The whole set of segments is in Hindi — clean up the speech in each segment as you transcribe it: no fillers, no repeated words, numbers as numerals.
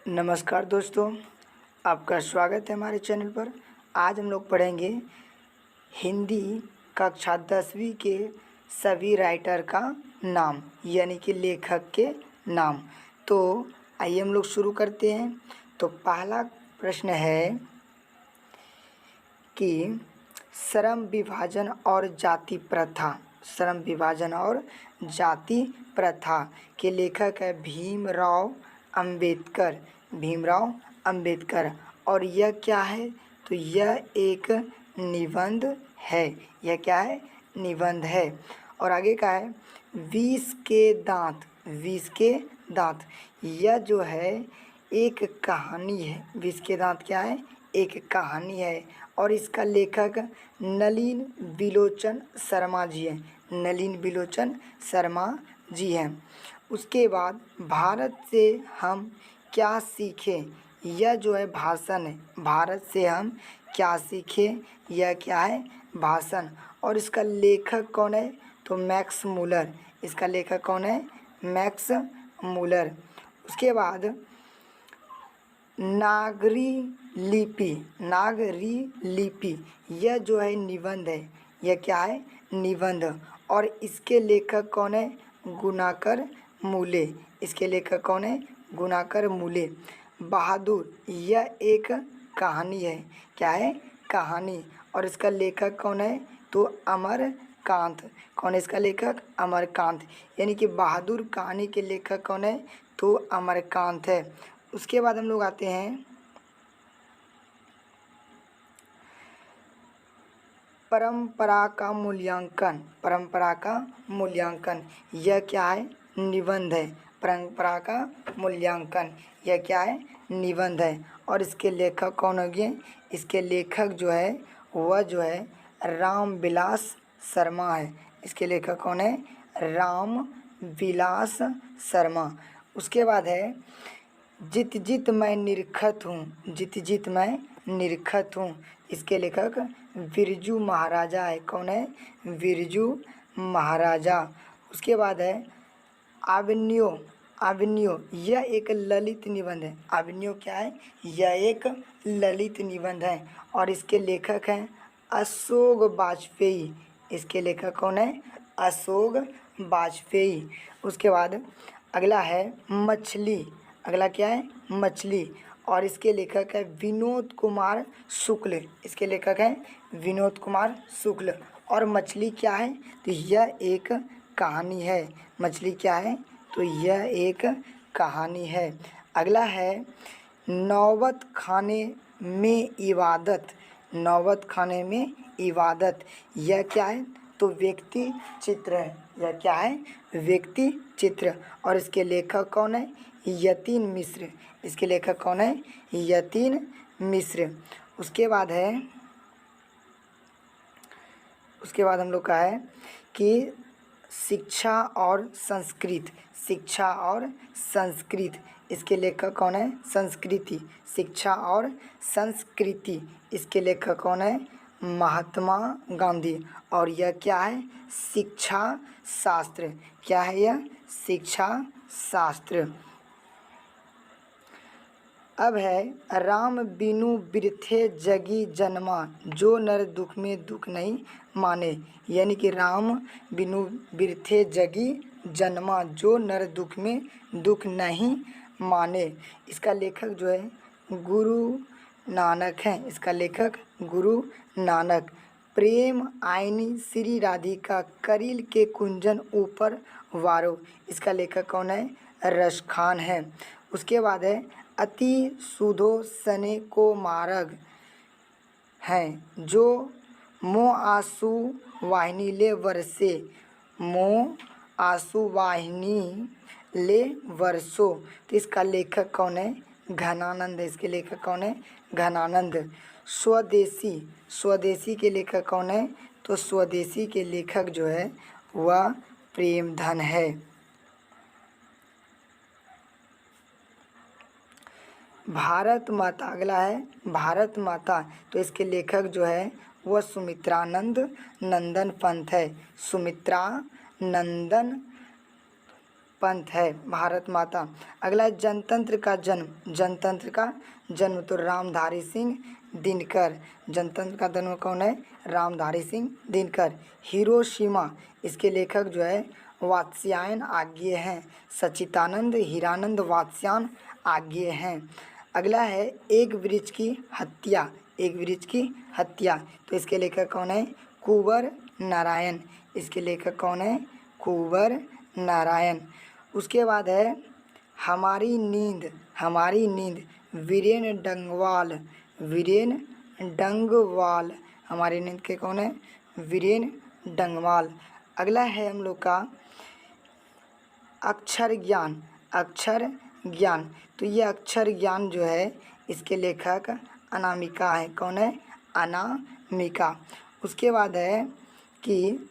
नमस्कार दोस्तों, आपका स्वागत है हमारे चैनल पर। आज हम लोग पढ़ेंगे हिंदी कक्षा 10वीं के सभी राइटर का नाम, यानी कि लेखक के नाम। तो आइए हम लोग शुरू करते हैं। तो पहला प्रश्न है कि श्रम विभाजन और जाति प्रथा, श्रम विभाजन और जाति प्रथा के लेखक है भीमराव अंबेडकर। भीमराव अंबेडकर। और यह क्या है? तो यह एक निबंध है। यह क्या है? निबंध है। और आगे का है विष के दांत। विष के दांत, यह जो है एक कहानी है। विष के दांत क्या है? एक कहानी है। और इसका लेखक नलिन बिलोचन शर्मा जी हैं। नलिन बिलोचन शर्मा जी हैं। उसके बाद भारत से हम क्या सीखें, यह जो है भाषण है। भारत से हम क्या सीखें, यह क्या है? भाषण। और इसका लेखक कौन है? तो मैक्स मूलर। इसका लेखक कौन है? Max Muller. उसके बाद नागरी लिपि। नागरी लिपि, यह जो है निबंध है। यह क्या है? निबंध। और इसके लेखक कौन है? गुणाकर मूले। इसके लेखक कौन है? गुणाकर मूले। बहादुर, यह एक कहानी है। क्या है? कहानी। और इसका लेखक कौन है? तो अमरकांत। कौन है इसका लेखक? अमरकांत। यानी कि बहादुर कहानी के लेखक कौन है? तो अमरकांत है। उसके बाद हम लोग आते हैं परंपरा का मूल्यांकन। परंपरा का मूल्यांकन, यह क्या है? निबंध है। परंपरा का मूल्यांकन, यह क्या है? निबंध है। और इसके लेखक कौन होंगे? इसके लेखक जो है वह जो है रामविलास शर्मा है। इसके लेखक कौन है? रामविलास शर्मा। उसके बाद है जित जित मैं निरखत हूँ। जित जित मैं निरखत हूँ, इसके लेखक बिरजू महाराजा है। कौन है? बिरजू महाराजा। उसके बाद है आविन्यो। आविन्यो, यह एक ललित निबंध है। आविन्यो क्या है? यह एक ललित निबंध है। और इसके लेखक हैं अशोक वाजपेयी। इसके लेखक कौन है? अशोक वाजपेयी। उसके बाद अगला है मछली। अगला क्या है? मछली। और इसके लेखक है विनोद कुमार शुक्ल। इसके लेखक हैं विनोद कुमार शुक्ल। और मछली क्या है? तो यह एक कहानी है। मछली क्या है? तो यह एक कहानी है। अगला है नौबत खाने में इबादत। नौबत खाने में इबादत, यह क्या है? तो व्यक्ति चित्र है। यह क्या है? व्यक्ति चित्र। और इसके लेखक कौन है? यतीन मिश्र। इसके लेखक कौन है? यतीन मिश्र। उसके बाद हम लोग का है कि शिक्षा और संस्कृत। शिक्षा और संस्कृत, इसके लेखक कौन है? संस्कृति। शिक्षा और संस्कृति, इसके लेखक कौन है? महात्मा गांधी। और यह क्या है? शिक्षा शास्त्र। क्या है यह? शिक्षा शास्त्र। अब है राम बिनु बिरथे जगी जन्मा, जो नर दुख में दुख नहीं माने। यानी कि राम बिनु बिरथे जगी जन्मा, जो नर दुख में दुख नहीं माने। इसका लेखक जो है गुरु नानक है। इसका लेखक गुरु नानक। प्रेम आईनी श्री राधिका करील के कुंजन ऊपर वारो, इसका लेखक कौन है? रसखान है। उसके बाद है अति सुधो सने को मार्ग हैं, जो मो आंसू वाहिनी ले वर्षे। मो आंसू वाहिनी ले वर्षो, तो इसका लेखक कौन है? घनानंद। इसके लेखक कौन है? घनानंद। स्वदेशी। स्वदेशी के लेखक कौन है? तो स्वदेशी के लेखक जो है वह प्रेमधन है। भारत माता, अगला है भारत माता। तो इसके लेखक जो है वह सुमित्रानंद नंदन पंत है। सुमित्रा नंदन पंथ है भारत माता। अगला है जनतंत्र का जन्म। जनतंत्र का जन्म तो रामधारी सिंह दिनकर। जनतंत्र का जन्म कौन है? रामधारी सिंह दिनकर। हिरोशिमा, इसके लेखक जो है वात्स्यायन आज्ञे हैं। सच्चिदानंद हीरानंद वात्स्यायन आज्ञे हैं। अगला है एक वृक्ष की हत्या। एक वृक्ष की हत्या, तो इसके लेखक कौन है? कुंवर नारायण। इसके लेखक कौन है? कुंवर नारायण। उसके बाद है हमारी नींद। हमारी नींद वीरेन डंगवाल। वीरेन डंगवाल, हमारी नींद के कौन है? वीरेन डंगवाल। अगला है हम लोग का अक्षर ज्ञान। अक्षर ज्ञान, तो ये अक्षर ज्ञान जो है इसके लेखक अनामिका है। कौन है? अनामिका। उसके बाद है कि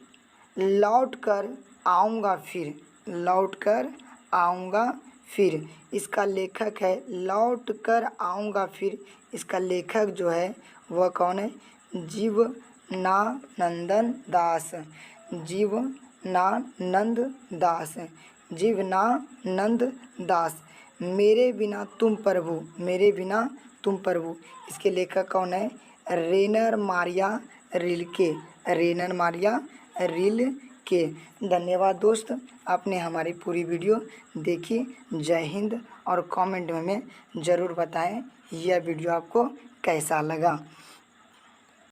लौट कर आऊँगा फिर। लौट कर आऊँगा फिर, इसका लेखक है लौट कर आऊँगा फिर। इसका लेखक जो है वह कौन है? जीवनानंदन दास। जीवनानंद दास। जीवनानंद दास। मेरे बिना तुम प्रभु। मेरे बिना तुम प्रभु, इसके लेखक कौन है? Rainer Maria Rilke. Rainer Maria Rilke. धन्यवाद दोस्त, आपने हमारी पूरी वीडियो देखी। जय हिंद। और कमेंट में ज़रूर बताएं यह वीडियो आपको कैसा लगा।